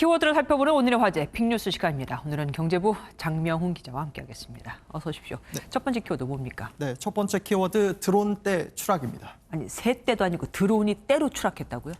키워드를 살펴보는 오늘의 화제 빅뉴스 시간입니다. 오늘은 경제부 장명훈 기자와 함께하겠습니다. 어서 오십시오. 네. 첫 번째 키워드 뭡니까? 네, 첫 번째 키워드 드론 때 추락입니다. 아니 새 때도 아니고 드론이 때로 추락했다고요?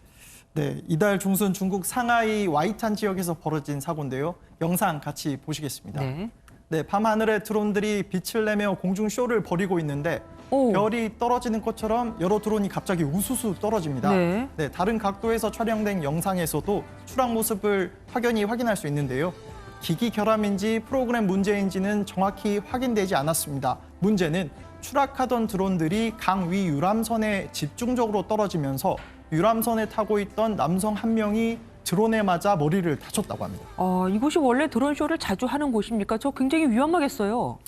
네, 이달 중순 중국 상하이 와이탄 지역에서 벌어진 사고인데요. 영상 같이 보시겠습니다. 네. 네, 밤하늘에 드론들이 빛을 내며 공중 쇼를 벌이고 있는데 오. 별이 떨어지는 것처럼 여러 드론이 갑자기 우수수 떨어집니다. 네. 네, 다른 각도에서 촬영된 영상에서도 추락 모습을 확연히 확인할 수 있는데요. 기기 결함인지 프로그램 문제인지는 정확히 확인되지 않았습니다. 문제는 추락하던 드론들이 강 위 유람선에 집중적으로 떨어지면서 유람선에 타고 있던 남성 한 명이 드론에 맞아 머리를 다쳤다고 합니다. 이곳이 원래 드론쇼를 자주 하는 곳입니까? 저 굉장히 위험하겠어요.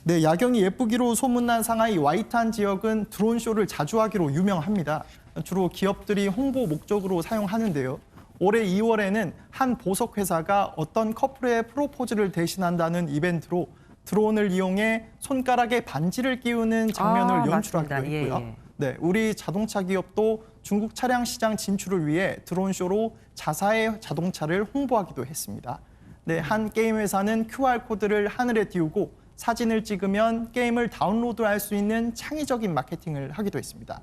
네, 야경이 예쁘기로 소문난 상하이 와이탄 지역은 드론쇼를 자주 하기로 유명합니다. 주로 기업들이 홍보 목적으로 사용하는데요. 올해 2월에는 한 보석 회사가 어떤 커플의 프로포즈를 대신한다는 이벤트로 드론을 이용해 손가락에 반지를 끼우는 장면을 연출하기도 맞습니다. 했고요. 예. 네, 우리 자동차 기업도 중국 차량 시장 진출을 위해 드론쇼로 자사의 자동차를 홍보하기도 했습니다. 네, 한 게임 회사는 QR코드를 하늘에 띄우고 사진을 찍으면 게임을 다운로드할 수 있는 창의적인 마케팅을 하기도 했습니다.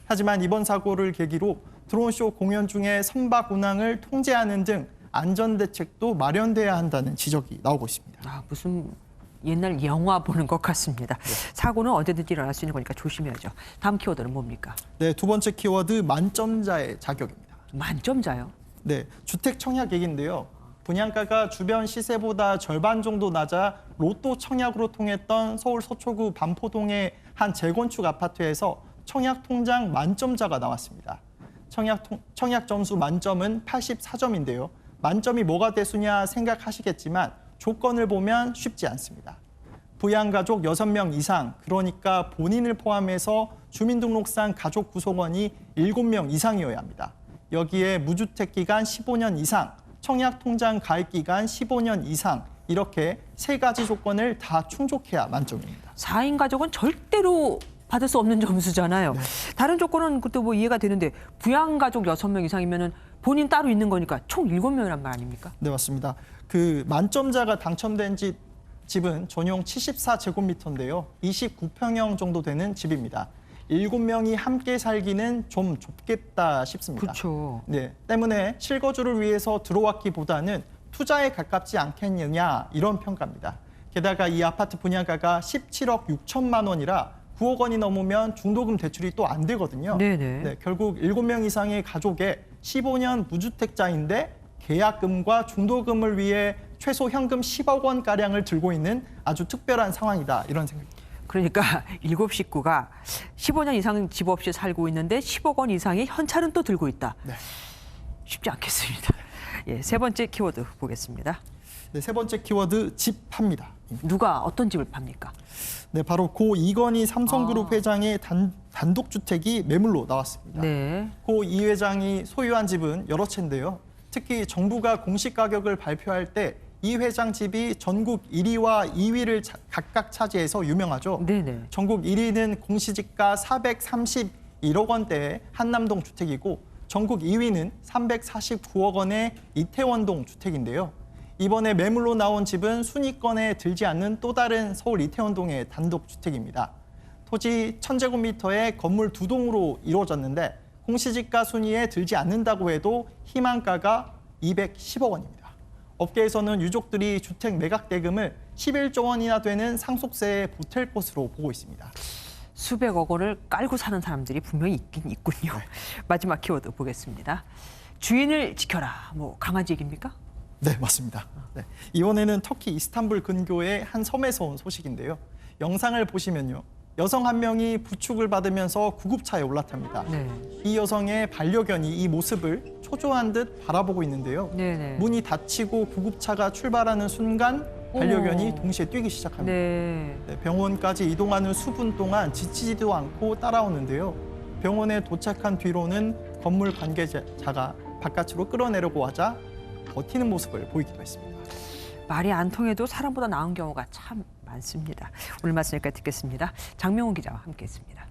하지만 이번 사고를 계기로 드론쇼 공연 중에 선박 운항을 통제하는 등 안전 대책도 마련돼야 한다는 지적이 나오고 있습니다. 무슨 옛날 영화 보는 것 같습니다. 네. 사고는 언제든지 일어날 수 있는 거니까 조심해야죠. 다음 키워드는 뭡니까? 네, 두 번째 키워드 만점자의 자격입니다. 만점자요? 네, 주택 청약 얘기인데요. 분양가가 주변 시세보다 절반 정도 낮아 로또 청약으로 통했던 서울 서초구 반포동의 한 재건축 아파트에서 청약 통장 만점자가 나왔습니다. 청약 점수 만점은 84점인데요. 만점이 뭐가 대수냐 생각하시겠지만 조건을 보면 쉽지 않습니다. 부양가족 6명 이상, 그러니까 본인을 포함해서 주민등록상 가족 구성원이 7명 이상이어야 합니다. 여기에 무주택 기간 15년 이상, 청약통장 가입 기간 15년 이상, 이렇게 세 가지 조건을 다 충족해야 만점입니다. 4인 가족은 절대로 받을 수 없는 점수잖아요. 네. 다른 조건은 그때 뭐 이해가 되는데 부양가족 6명 이상이면은 본인 따로 있는 거니까 총 7명이란 말 아닙니까? 네, 맞습니다. 그 만점자가 당첨된 집은 전용 74제곱미터인데요. 29평형 정도 되는 집입니다. 7명이 함께 살기는 좀 좁겠다 싶습니다. 그렇죠. 네, 때문에 실거주를 위해서 들어왔기보다는 투자에 가깝지 않겠느냐 이런 평가입니다. 게다가 이 아파트 분양가가 17억 6천만 원이라 9억 원이 넘으면 중도금 대출이 또 안 되거든요. 네네. 네, 결국 7명 이상의 가족에 15년 무주택자인데 계약금과 중도금을 위해 최소 현금 10억 원가량을 들고 있는 아주 특별한 상황이다 이런 생각입니다. 그러니까 7식구가 15년 이상 집 없이 살고 있는데 10억 원 이상의 현찰은 또 들고 있다. 네. 쉽지 않겠습니다. 예, 세 번째 키워드 보겠습니다. 네, 세 번째 키워드 집 팝니다. 누가 어떤 집을 팝니까? 네, 바로 고 이건희 삼성그룹 회장의 단독주택이 매물로 나왔습니다. 네. 고 이 회장이 소유한 집은 여러 채인데요. 특히 정부가 공시 가격을 발표할 때 이 회장 집이 전국 1위와 2위를 각각 차지해서 유명하죠. 네네. 전국 1위는 공시지가 431억 원대의 한남동 주택이고 전국 2위는 349억 원의 이태원동 주택인데요. 이번에 매물로 나온 집은 순위권에 들지 않는 또 다른 서울 이태원동의 단독주택입니다. 토지 1000제곱미터에 건물 2동으로 이루어졌는데 공시지가 순위에 들지 않는다고 해도 희망가가 210억 원입니다. 업계에서는 유족들이 주택 매각 대금을 11조 원이나 되는 상속세에 보탤 것으로 보고 있습니다. 수백억 원을 깔고 사는 사람들이 분명히 있긴 있군요. 마지막 키워드 보겠습니다. 주인을 지켜라. 뭐 강아지 얘기입니까? 네, 맞습니다. 네, 이번에는 터키 이스탄불 근교의 한 섬에서 온 소식인데요. 영상을 보시면요. 여성 한 명이 부축을 받으면서 구급차에 올라탑니다. 네. 이 여성의 반려견이 이 모습을 초조한 듯 바라보고 있는데요. 네네. 문이 닫히고 구급차가 출발하는 순간 반려견이 동시에 뛰기 시작합니다. 네. 네, 병원까지 이동하는 수분 동안 지치지도 않고 따라오는데요. 병원에 도착한 뒤로는 건물 관계자가 바깥으로 끌어내려고 하자 버티는 모습을 보이기도 했습니다. 말이 안 통해도 사람보다 나은 경우가 참 많습니다. 오늘 말씀 여기까지 듣겠습니다. 장명훈 기자와 함께했습니다.